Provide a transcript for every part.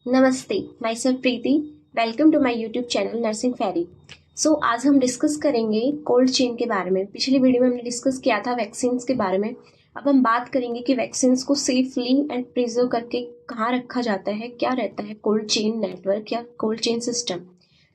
नमस्ते, myself Preeti. Welcome to my YouTube channel nursing fairy. आज हम डिस्कस करेंगे कोल्ड चेन के बारे में। पिछली वीडियो में हमने डिस्कस किया था वैक्सीन्स के बारे में। अब हम बात करेंगे कि वैक्सीन्स को सेफली एंड प्रिजर्व करके कहाँ रखा जाता है, क्या रहता है कोल्ड चेन नेटवर्क या कोल्ड चेन सिस्टम।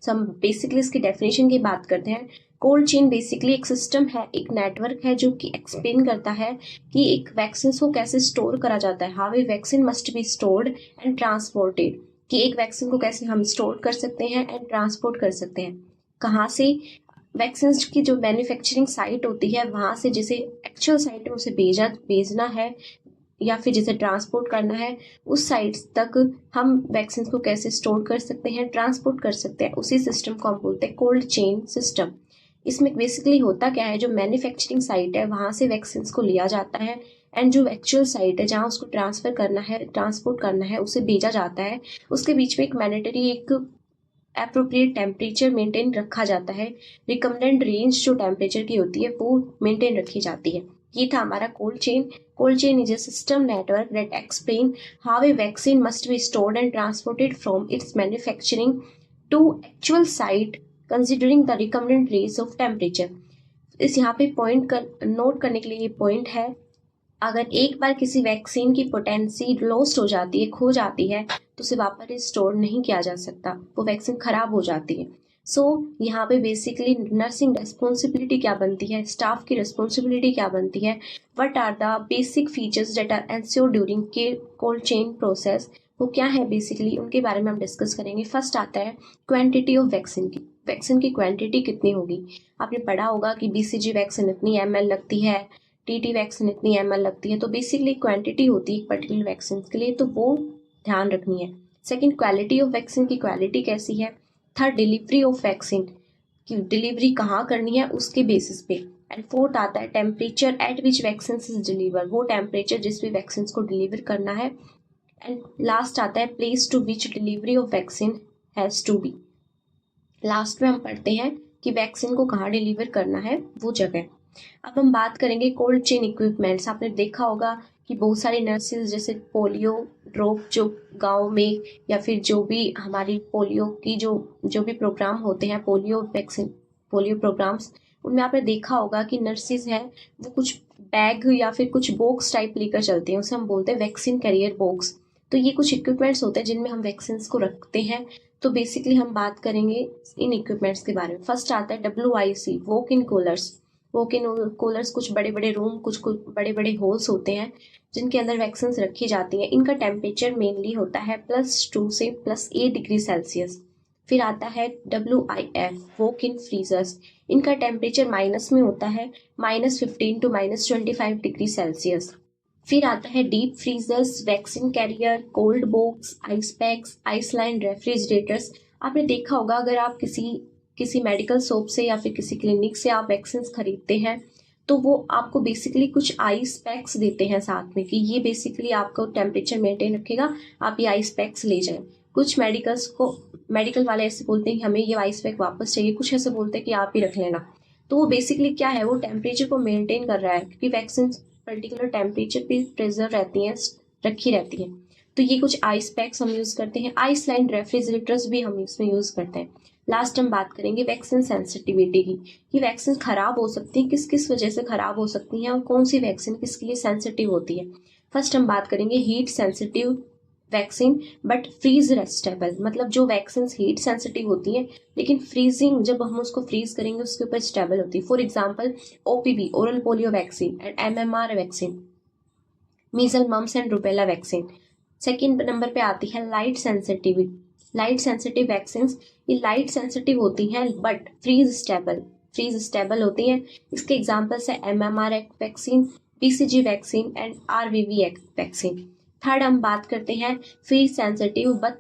हम बेसिकली इसकी डेफिनेशन की बात करते हैं। कोल्ड चेन बेसिकली एक सिस्टम है, एक नेटवर्क है जो कि एक्सप्लेन करता है कि एक वैक्सीन को कैसे स्टोर करा जाता है, how a vaccine must be stored and transported, कि एक वैक्सीन को कैसे हम स्टोर कर सकते हैं एंड ट्रांसपोर्ट कर सकते हैं, कहाँ से वैक्सीन की जो मैन्युफैक्चरिंग साइट होती है वहाँ से जिसे एक्चुअल साइट में उसे भेजना है या फिर जिसे ट्रांसपोर्ट करना है उस साइट तक हम वैक्सीन को कैसे स्टोर कर सकते हैं, ट्रांसपोर्ट कर सकते हैं। उसी सिस्टम को हम बोलते हैं कोल्ड चेन सिस्टम। इसमें बेसिकली होता क्या है, जो मैन्युफैक्चरिंग साइट है वहाँ से वैक्सीन को लिया जाता है एंड जो एक्चुअल साइट है जहाँ उसको ट्रांसफर करना है, ट्रांसपोर्ट करना है, उसे भेजा जाता है, उसके बीच में एक मैंडेटरी एक एप्रोप्रिएट टेम्परेचर मेंटेन रखा जाता है। रिकमेंडेड रेंज जो टेम्परेचर की होती है वो मेंटेन रखी जाती है। ये था हमारा cold chain. Cold chain is a system network that explain how a vaccine must be stored and transported from its manufacturing to actual site considering the recommended range of temperature। इस यहाँ पे point note करने के लिए ये point है, अगर एक बार किसी वैक्सीन की पोटेंसी लॉस्ट हो जाती है, खो जाती है, तो उसे वापस स्टोर नहीं किया जा सकता, वो वैक्सीन खराब हो जाती है। यहाँ पे बेसिकली नर्सिंग रेस्पॉन्सिबिलिटी क्या बनती है, स्टाफ की रेस्पॉन्सिबिलिटी क्या बनती है, what are the basic features that are ensure during के कोल्ड चेन प्रोसेस, वो क्या है बेसिकली उनके बारे में हम डिस्कस करेंगे। फर्स्ट आता है क्वांटिटी ऑफ वैक्सीन की क्वांटिटी कितनी होगी। आपने पढ़ा होगा कि BCG वैक्सीन इतनी ml लगती है, TT वैक्सीन इतनी ml लगती है, तो बेसिकली क्वांटिटी होती है एक पर्टिकुलर वैक्सीन के लिए, तो वो ध्यान रखनी है। सेकंड, क्वालिटी ऑफ वैक्सीन की क्वालिटी कैसी है। थर्ड, डिलीवरी ऑफ वैक्सीन की डिलीवरी कहाँ करनी है उसके बेसिस पे। एंड फोर्थ आता है temperature at which vaccine is deliver, वो टेम्परेचर जिस भी वैक्सीन को डिलीवर करना है। एंड लास्ट आता है place to which delivery of vaccine has to be. Last में हम पढ़ते हैं कि वैक्सीन को कहाँ डिलीवर करना है, वो जगह। अब हम बात करेंगे कोल्ड चेन इक्विपमेंट्स। आपने देखा होगा कि बहुत सारी नर्सेज जैसे पोलियो ड्रॉप जो गांव में या फिर जो भी हमारी पोलियो की जो भी प्रोग्राम होते हैं, पोलियो वैक्सीन पोलियो प्रोग्राम्स, उनमें आपने देखा होगा कि नर्सेज हैं वो कुछ बैग या फिर कुछ बॉक्स टाइप लेकर चलते हैं, उसे हम बोलते हैं वैक्सीन कैरियर बॉक्स। तो ये कुछ इक्विपमेंट्स होते हैं जिनमें हम वैक्सीन को रखते हैं। तो बेसिकली हम बात करेंगे इन इक्विपमेंट्स के बारे में। फर्स्ट आता है WIC, walk in coolers. Walk in coolers कुछ बड़े बड़े रूम, कुछ बड़े बड़े होल्स होते हैं जिनके अंदर वैक्सीन रखी जाती हैं। इनका टेम्परेचर मेनली होता है +2 से +8 डिग्री सेल्सियस। फिर आता है WIF, वॉक इन फ्रीजर्स। इनका टेम्परेचर माइनस में होता है, -15 to -25 डिग्री सेल्सियस। फिर आता है deep freezers, vaccine carrier, cold box, ice packs, ice line refrigerators. आपने देखा होगा अगर आप किसी मेडिकल शॉप से या फिर किसी क्लिनिक से आप वैक्सीन खरीदते हैं तो वो आपको बेसिकली कुछ आइस पैक्स देते हैं साथ में कि ये बेसिकली आपको टेम्परेचर मेंटेन रखेगा, आप ये आइस पैक्स ले जाएं। कुछ मेडिकल वाले ऐसे बोलते हैं कि हमें ये आइस पैक वापस चाहिए, कुछ ऐसे बोलते हैं कि आप ही रख लेना। तो वो बेसिकली क्या है, वो टेम्परेचर को मेंटेन कर रहा है क्योंकि वैक्सीन पर्टिकुलर टेम्परेचर पे प्रिजर्व रहती हैं, रखी रहती हैं। तो ये कुछ आइस पैक्स हम यूज़ करते हैं। आइस लाइन रेफ्रिजरेटर्स भी हम इसमें यूज़ करते हैं। लास्ट हम बात करेंगे वैक्सीन सेंसिटिविटी की, कि वैक्सीन खराब हो सकती है, किस किस वजह से खराब हो सकती हैं और कौन सी वैक्सीन किसके लिए सेंसिटिव होती है। फर्स्ट हम बात करेंगे heat sensitive vaccine but freeze resistable, मतलब जो वैक्सीन हीट सेंसिटिव होती हैं लेकिन फ्रीजिंग जब हम उसको फ्रीज करेंगे उसके ऊपर स्टेबल होती है। For example OPV, oral polio vaccine, and MMR vaccine, measles mumps and rubella vaccine. Second number पे आती है लाइट सेंसिटिव वैक्सीन। ये लाइट सेंसिटिव होती हैं बट फ्रीज स्टेबल होती हैं। इसके एग्जाम्पल्स है MMR vaccine, BCG vaccine and RVV vaccine. Third हम बात करते हैं freeze sensitive but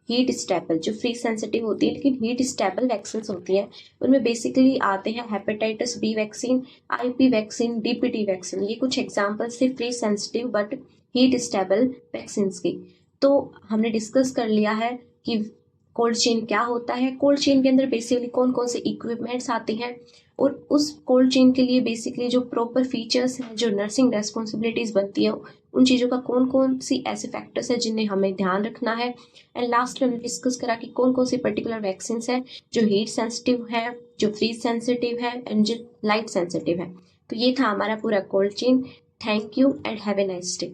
heat stable, जो फ्रीज सेंसिटिव होती है लेकिन हीट स्टेबल वैक्सीन होती हैं। उनमें बेसिकली आते हैं hepatitis B vaccine, IP vaccine, DPT vaccine. ये कुछ एग्जाम्पल्स थे freeze sensitive but heat stable vaccine की। तो हमने डिस्कस कर लिया है कि कोल्ड चेन क्या होता है, कोल्ड चेन के अंदर बेसिकली कौन कौन से इक्विपमेंट्स आते हैं और उस कोल्ड चेन के लिए बेसिकली जो प्रॉपर फीचर्स हैं, जो नर्सिंग रेस्पॉन्सिबिलिटीज बनती है उन चीज़ों का कौन कौन सी ऐसे फैक्टर्स है जिन्हें हमें ध्यान रखना है। एंड लास्ट में हमने डिस्कस करा कि कौन कौन सी पर्टिकुलर वैक्सीन है जो हीट सेंसिटिव है, जो फ्रीज सेंसिटिव है एंड जो लाइट सेंसिटिव है। तो ये था हमारा पूरा cold chain. Thank you and have a nice day.